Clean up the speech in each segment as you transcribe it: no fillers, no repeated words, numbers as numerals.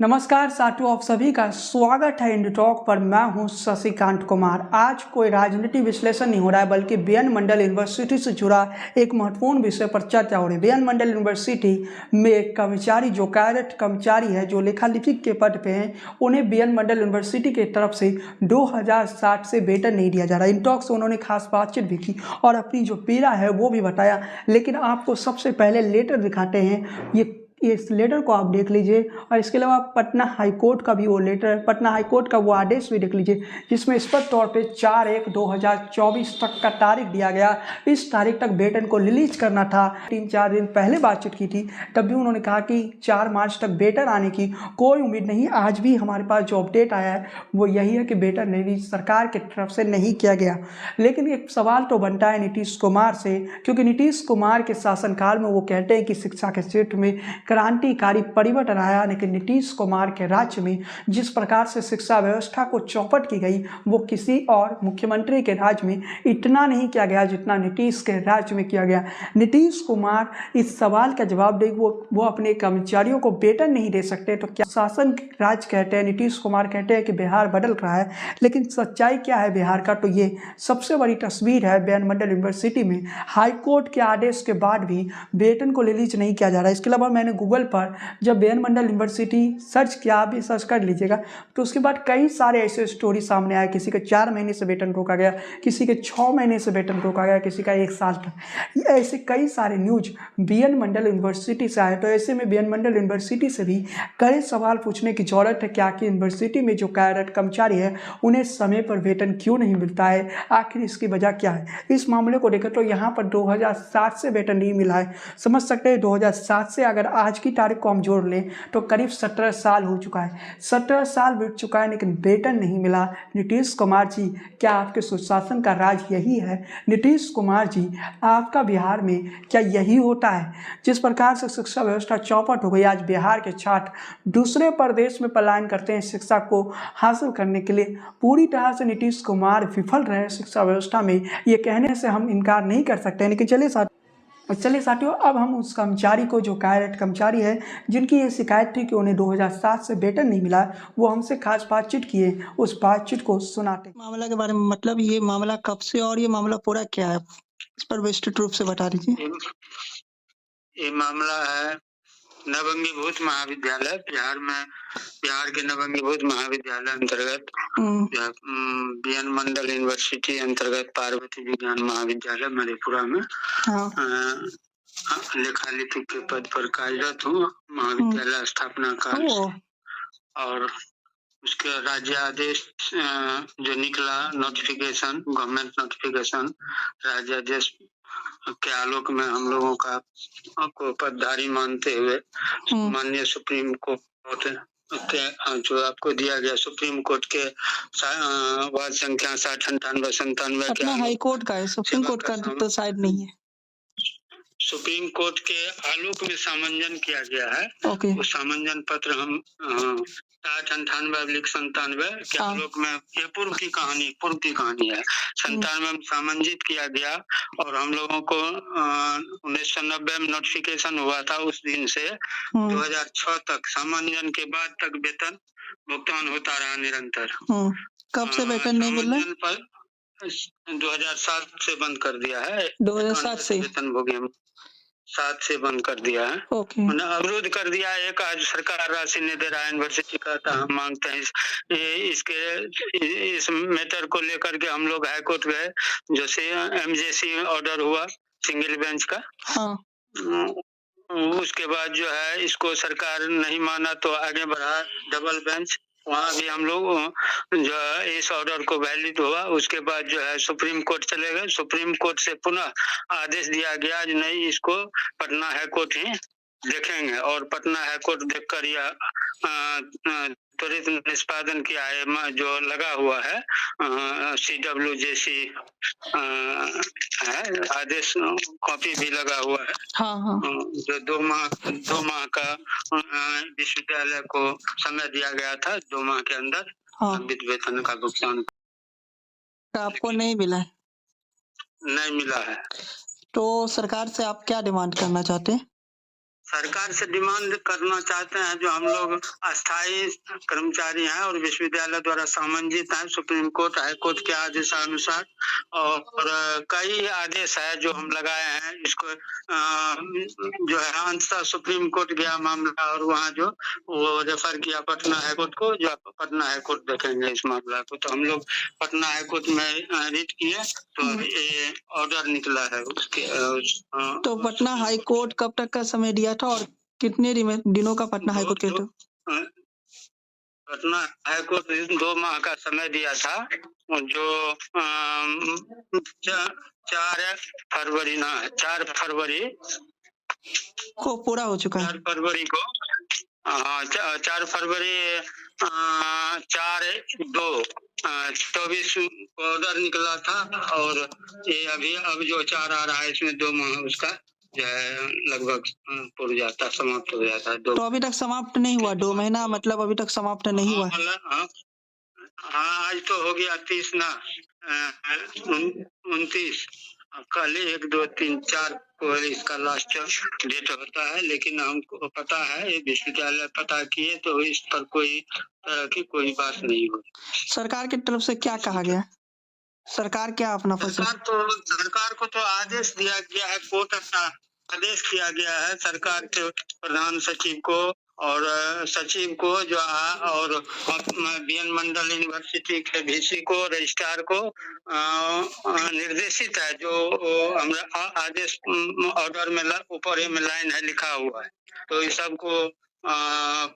नमस्कार साथियों, आप सभी का स्वागत है इंडी टॉक पर। मैं हूं शशिकांत कुमार। आज कोई राजनीति विश्लेषण नहीं हो रहा है, बल्कि बीएन मंडल यूनिवर्सिटी से जुड़ा एक महत्वपूर्ण विषय पर चर्चा हो रही है। बीएन मंडल यूनिवर्सिटी में एक कर्मचारी जो कैडेट कर्मचारी है, जो लेखा लिपिक के पद पे हैं, उन्हें बीएन मंडल यूनिवर्सिटी की तरफ से 2060 से वेतन नहीं दिया जा रहा है। इन टॉक से उन्होंने खास बातचीत भी की और अपनी जो पीड़ा है वो भी बताया। लेकिन आपको सबसे पहले लेटर दिखाते हैं। इस लेटर को आप देख लीजिए, और इसके अलावा पटना हाईकोर्ट का भी वो लेटर है, पटना हाईकोर्ट का वो आदेश भी देख लीजिए, जिसमें स्पष्ट तौर पे 4/1/2024 तक का तारीख दिया गया। इस तारीख तक वेतन को रिलीज करना था। 3-4 दिन पहले बातचीत की थी, तब भी उन्होंने कहा कि 4 मार्च तक वेतन आने की कोई उम्मीद नहीं। आज भी हमारे पास जो अपडेट आया है वो यही है कि वेतन रिलीज सरकार की तरफ से नहीं किया गया। लेकिन एक सवाल तो बनता है नीतीश कुमार से, क्योंकि नीतीश कुमार के शासनकाल में वो कहते हैं कि शिक्षा के क्षेत्र में क्रांतिकारी परिवर्तन आया, लेकिन नीतीश कुमार के राज्य में जिस प्रकार से शिक्षा व्यवस्था को चौपट की गई, वो किसी और मुख्यमंत्री के राज्य में इतना नहीं किया गया जितना नीतीश के राज्य में किया गया। नीतीश कुमार इस सवाल का जवाब दे, वो अपने कर्मचारियों को वेतन नहीं दे सकते, तो क्या शासन राज्य कहते हैं, नीतीश कुमार कहते हैं कि बिहार बदल रहा है। लेकिन सच्चाई क्या है बिहार का, तो ये सबसे बड़ी तस्वीर है। बीएन मंडल यूनिवर्सिटी में हाईकोर्ट के आदेश के बाद भी वेतन को रिलीज नहीं किया जा रहा है। इसके अलावा मैंने गूगल पर जब बीएन मंडल यूनिवर्सिटी सर्च किया, आप भी सर्च कर लीजिएगा, तो उसके बाद कई सारे ऐसे स्टोरी सामने आए। किसी के 4 महीने से वेतन रोका गया, किसी के 6 महीने से वेतन रोका गया, किसी का 1 साल तक। ऐसे कई सारे न्यूज बीएन मंडल यूनिवर्सिटी से आए। तो ऐसे में बीएन मंडल यूनिवर्सिटी से भी कई सवाल पूछने की जरूरत है। क्या कि यूनिवर्सिटी में जो कैडेट कर्मचारी है उन्हें समय पर वेतन क्यों नहीं मिलता है, आखिर इसकी वजह क्या है। इस मामले को देखकर तो यहाँ पर 2007 से वेतन नहीं मिला है। समझ सकते हैं 2007 से अगर आज की तारीख को हम जोड़ लें तो करीब 17 साल हो चुका है। 17 साल बीत चुका है, लेकिन वेतन नहीं मिला। नीतीश कुमार जी, क्या आपके सुशासन का राज यही है? नीतीश कुमार जी, आपका बिहार में क्या यही होता है? जिस प्रकार से शिक्षा व्यवस्था चौपट हो गई, आज बिहार के छात्र दूसरे प्रदेश में पलायन करते हैं शिक्षा को हासिल करने के लिए। पूरी तरह से नीतीश कुमार विफल रहे शिक्षा व्यवस्था में, ये कहने से हम इनकार नहीं कर सकते। लेकिन चलिए साथियों, अब हम उस कर्मचारी को, जो कैडेट कर्मचारी है, जिनकी ये शिकायत थी कि उन्हें 2007 से वेतन नहीं मिला, वो हमसे खास बातचीत किए, उस बातचीत को सुनाते मामला के बारे में। मतलब ये मामला कब से और ये मामला पूरा क्या है, इस पर विस्तृत रूप से बता दीजिए। ये मामला है नवअंगीभूत महाविद्यालय बिहार के नवअंगीभूत महाविद्यालय अंतर्गत बीएन मंडल यूनिवर्सिटी अंतर्गत पार्वती विज्ञान महाविद्यालय मधेपुरा में लेखा लिपिक के पद पर कार्यरत हूँ। महाविद्यालय स्थापना काल और उसके राज्य आदेश जो निकला, नोटिफिकेशन, गवर्नमेंट नोटिफिकेशन, राज्य आदेश के आलोक में हम लोगों का को पदधारी मानते हुए माननीय सुप्रीम कोर्ट के जो आपको दिया गया, सुप्रीम कोर्ट के वाद संख्या 6098-97 अपना हाई कोर्ट का है, सुप्रीम कोर्ट का तो शायद नहीं है। सुप्रीम कोर्ट के आलोक में सामंजन किया गया है। ओके। उस सामंजन पत्र हम 6098/97 के आलोक में, ये पूर्व की कहानी है। 97 में सामंजित किया गया और हम लोगों को 1990 में नोटिफिकेशन हुआ था। उस दिन से 2006 तक, सामंजन के बाद तक वेतन भुगतान होता रहा निरंतर। कब से वेतन नहीं मिल रहा? 2007 से बंद कर दिया है। 2007 से वेतन भोगी 7 से बंद कर दिया है। उन्हें अवरुद्ध कर दिया है। एक आज सरकार राशि नहीं दे रहा है यूनिवर्सिटी का, तो हम मांगते हैं इस मैटर को लेकर के हम लोग हाई कोर्ट गए, जो से एमजेसी ऑर्डर हुआ सिंगल बेंच का। उसके बाद जो है इसको सरकार नहीं माना तो आगे बढ़ा डबल बेंच, वहाँ भी हम लोग जो है इस ऑर्डर को वैलिड हुआ। उसके बाद जो है सुप्रीम कोर्ट चले गए। सुप्रीम कोर्ट से पुनः आदेश दिया गया कि नहीं, इसको पटना हाई कोर्ट ही देखेंगे, और पटना हाई कोर्ट देखकर यह त्वरित निष्पादन किया है। जो लगा हुआ है CWJC है, आदेश कॉपी भी लगा हुआ है। जो 2 माह का विश्वविद्यालय को समय दिया गया था, 2 माह के अंदर लंबित वेतन का भुगतान आपको नहीं मिला है? नहीं मिला है। तो सरकार से आप क्या डिमांड करना चाहते हैं? सरकार से डिमांड करना चाहते हैं, जो हम लोग अस्थायी कर्मचारी हैं और विश्वविद्यालय द्वारा सामंजित हैं सुप्रीम कोर्ट हाई कोर्ट के आदेशानुसार, और कई आदेश है जो हम लगाए हैं। इसको जो है अंततः सुप्रीम कोर्ट गया मामला और वहाँ जो वो रेफर किया पटना हाई कोर्ट को, जो पटना हाई कोर्ट देखेंगे इस मामला को। तो हम लोग पटना हाई कोर्ट में रिट किए तो ये ऑर्डर निकला है उसके। तो पटना हाई कोर्ट कब तक का समय दिया था और कितने दिनों का पटना हाई कोर्ट के? पटना हाई कोर्ट 2 माह का समय दिया था, जो 4 फरवरी को पूरा हो चुका है। 4 फरवरी को 4 फरवरी 4/2/24 को ऑर्डर निकला था, और ये अभी अब जो 4 आ रहा है इसमें 2 माह उसका जो है लगभग पूरा जाता, समाप्त हो जाता है। तो अभी तक समाप्त नहीं हुआ? 2 महीना मतलब अभी तक समाप्त नहीं हुआ? हाँ, आज तो हो गया 30 ना, 29, कल 1 2 3 4 को इसका लास्ट डेट होता है। लेकिन हमको पता है, ये विश्वविद्यालय पता किए तो इस पर कोई तरह की कोई बात नहीं हुई। सरकार की तरफ से क्या कहा गया? सरकार क्या अपना सरकार को तो आदेश दिया गया है, कोर्ट का आदेश किया गया है सरकार के प्रधान सचिव को और सचिव को जो और बीएन मंडल यूनिवर्सिटी के वीसी को, रजिस्ट्रार को निर्देशित है, जो हमारा आदेश ऑर्डर में ऊपर में लाइन है लिखा हुआ है, तो इस सबको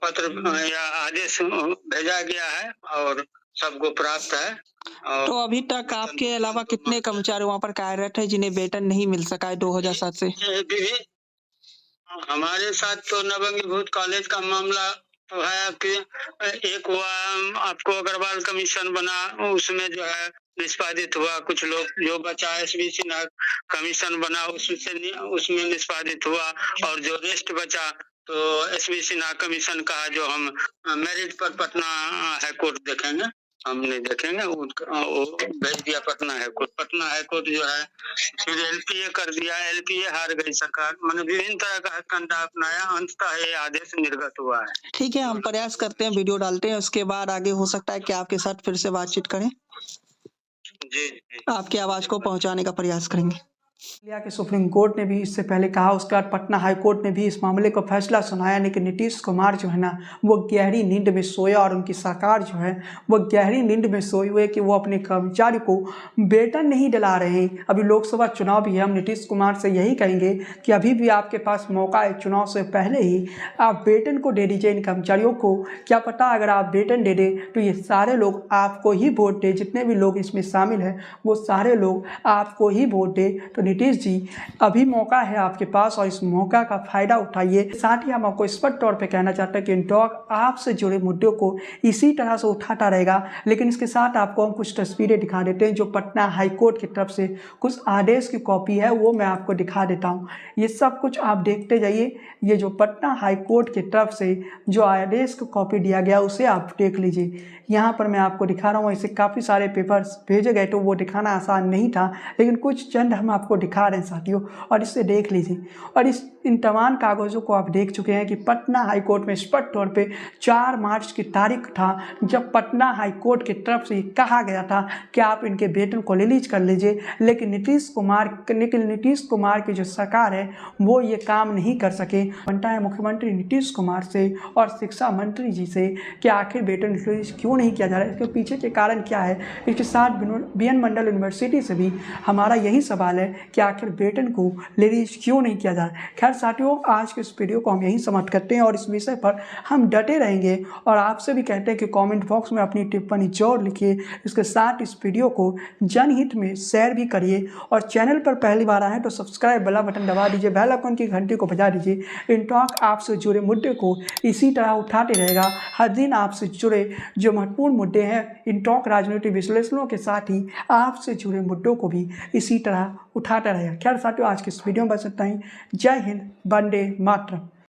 पत्र या आदेश भेजा गया है और सबको प्राप्त है। तो अभी तक आपके अलावा कितने कर्मचारी वहाँ पर कार्यरत है जिन्हें वेतन नहीं मिल सका है 2007 से? हमारे साथ तो नवंगीभूत कॉलेज का मामला तो है कि एक हुआ, आपको अग्रवाल कमीशन बना, उसमें जो है निष्पादित हुआ। कुछ लोग जो बचा एसबी सिन्हा कमीशन बना, उसमें निष्पादित हुआ, और जो रेस्ट बचा तो एसबी सिन्हा कमीशन का जो हम मेरिट पर पटना हाई कोर्ट देखेंगे, हम नहीं देखेंगे, वो भेज दिया Patna high court. Patna high court जो है फिर एलपीए कर दिया, एलपीए हार गई सरकार, मतलब विभिन्न तरह का हथकंडा अपनाया, अंततः ये आदेश निर्गत हुआ है। ठीक है, हम प्रयास करते हैं, वीडियो डालते हैं, उसके बाद आगे हो सकता है कि आपके साथ फिर से बातचीत करें, जी आपकी आवाज को पहुंचाने का प्रयास करेंगे। कि सुप्रीम कोर्ट ने भी इससे पहले कहा, उसके बाद पटना हाई कोर्ट ने भी इस मामले को फैसला सुनाया, लेकिन नीतीश कुमार जो है ना वो गहरी नींद में सोया, और उनकी सरकार जो है वो गहरी नींद में सोए हुए कि वो अपने कर्मचारी को वेतन नहीं दिला रहे हैं। अभी लोकसभा चुनाव भी है, हम नीतीश कुमार से यही कहेंगे कि अभी भी आपके पास मौका है, चुनाव से पहले ही आप वेतन को दे दीजिए इन कर्मचारियों को। क्या पता अगर आप वेतन दे दें तो ये सारे लोग आपको ही वोट दें, जितने भी लोग इसमें शामिल हैं वो सारे लोग आपको ही वोट दें। तो नीतीश जी अभी मौका है आपके पास और इस मौका का फायदा उठाइए। साथ ही हम आपको स्पष्ट तौर पे कहना चाहते हैं कि इंटॉक आपसे जुड़े मुद्दों को इसी तरह से उठाता रहेगा, लेकिन इसके साथ आपको हम कुछ तस्वीरें दिखा देते हैं जो पटना हाई कोर्ट की तरफ से कुछ आदेश की कॉपी है, वो मैं आपको दिखा देता हूँ। ये सब कुछ आप देखते जाइए। ये जो पटना हाई कोर्ट की तरफ से जो आदेश की कॉपी दिया गया उसे आप देख लीजिए। यहाँ पर मैं आपको दिखा रहा हूँ, ऐसे काफ़ी सारे पेपर्स भेजे गए तो वो दिखाना आसान नहीं था, लेकिन कुछ चंद हम आपको दिखा रहे हैं साथियों, और इससे देख लीजिए। और इन तमाम कागज़ों को आप देख चुके हैं कि पटना हाई कोर्ट में स्पष्ट तौर पे 4 मार्च की तारीख था जब पटना हाई कोर्ट की तरफ से कहा गया था कि आप इनके वेतन को रिलीज कर लीजिए, लेकिन नीतीश कुमार की जो सरकार है वो ये काम नहीं कर सके। बनता है मुख्यमंत्री नीतीश कुमार से और शिक्षा मंत्री जी से कि आखिर वेतन रिलीज क्यों नहीं किया जा रहा है, इसके पीछे के कारण क्या है। इसके साथ बीएन मंडल यूनिवर्सिटी से भी हमारा यही सवाल है कि आखिर वेतन को रिलीज क्यों नहीं किया जा रहा है। खैर साथियों, आज के इस वीडियो को हम यहीं समाप्त करते हैं और इस विषय पर हम डटे रहेंगे, और आपसे भी कहते हैं कि कमेंट बॉक्स में अपनी टिप्पणी जरूर लिखिए। इसके साथ इस वीडियो को जनहित में शेयर भी करिए, और चैनल पर पहली बार आए तो सब्सक्राइब वाला बटन दबा दीजिए, बेल आइकन की घंटी को बजा दीजिए। इंटॉक आपसे जुड़े मुद्दे को इसी तरह उठाते रहेगा। हर दिन आपसे जुड़े जो महत्वपूर्ण मुद्दे हैं, इंटॉक राजनीतिक विश्लेषणों के साथ ही आपसे जुड़े मुद्दों को भी इसी तरह उठाता रहेगा। खैर साथियों, आज के इस वीडियो में बस इतना ही। जय हिंद, वंदे मातरम।